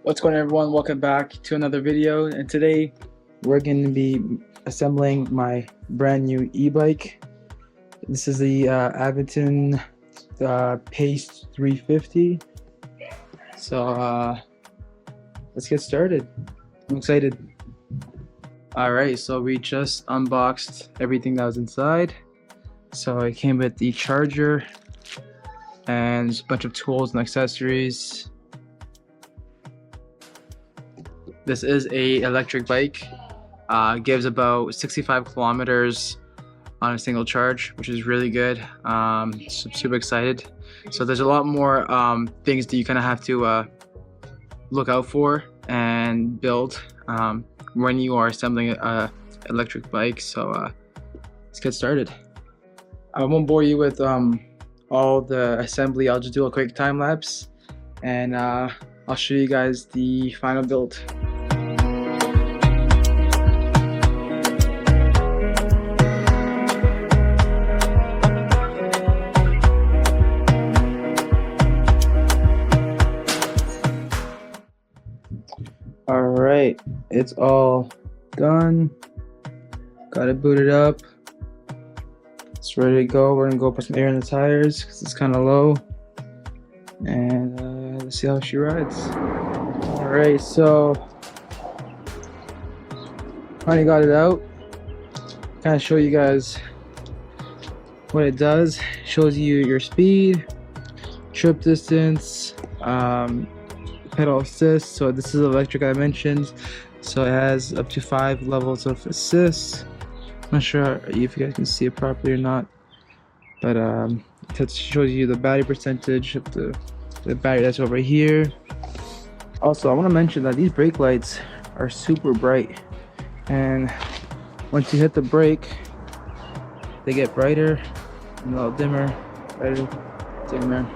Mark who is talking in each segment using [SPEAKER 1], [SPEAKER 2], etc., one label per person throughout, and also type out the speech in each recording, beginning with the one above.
[SPEAKER 1] What's going on, everyone? Welcome back to another video, and today we're going to be assembling my brand new e-bike. This is the Aventon Pace 350. So let's get started. I'm excited. Alright, so we just unboxed everything that was inside. So it came with the charger and a bunch of tools and accessories. This is a electric bike. Gives about 65 kilometers on a single charge, which is really good. Super excited. So there's a lot more things that you kind of have to look out for and build when you are assembling an electric bike. So let's get started. I won't bore you with all the assembly. I'll just do a quick time lapse, and I'll show you guys the final build. Alright, it's all done. Got it booted up. It's ready to go. We're gonna go put some air in the tires because it's kind of low. And let's see how she rides. Alright, so finally got it out. Kind of show you guys what it does. Shows you your speed, trip distance, pedal assist. So this is electric, I mentioned, so it has up to 5 levels of assist. Not sure if you guys can see it properly or not, but it shows you the battery percentage of the battery that's over here. Also, I want to mention that these brake lights are super bright, and once you hit the brake they get brighter and a little dimmer, brighter, dimmer,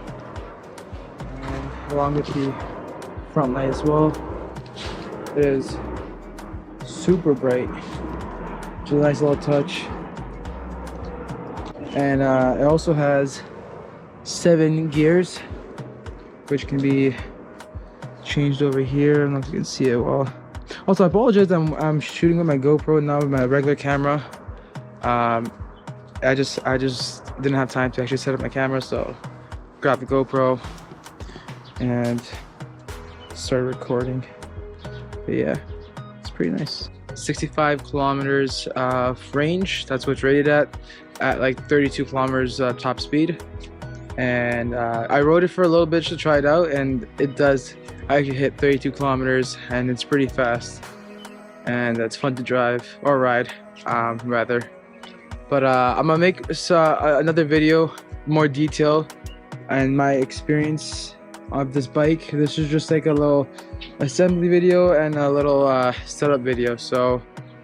[SPEAKER 1] and along with the front light as well. It is super bright. It's a nice little touch. And it also has 7 gears, which can be changed over here. I don't know if you can see it well. Also, I apologize, I'm shooting with my GoPro now with my regular camera. I just didn't have time to actually set up my camera, so grab the GoPro and started recording. But yeah, it's pretty nice. 65 kilometers range, that's what's rated at like 32 kilometers top speed. And I rode it for a little bit to try it out, and it does actually hit 32 kilometers, and it's pretty fast, and it's fun to drive or ride, rather. But I'm gonna make another video, more detail and my experience of this bike. This is just like a little assembly video and a little setup video, so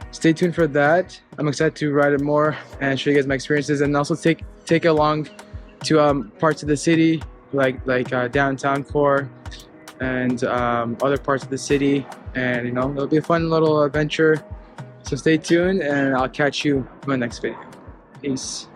[SPEAKER 1] stay tuned for that. I'm excited to ride it more and show you guys my experiences, and also take it along to parts of the city like downtown core and other parts of the city, and it'll be a fun little adventure. So stay tuned, and I'll catch you in my next video. Peace.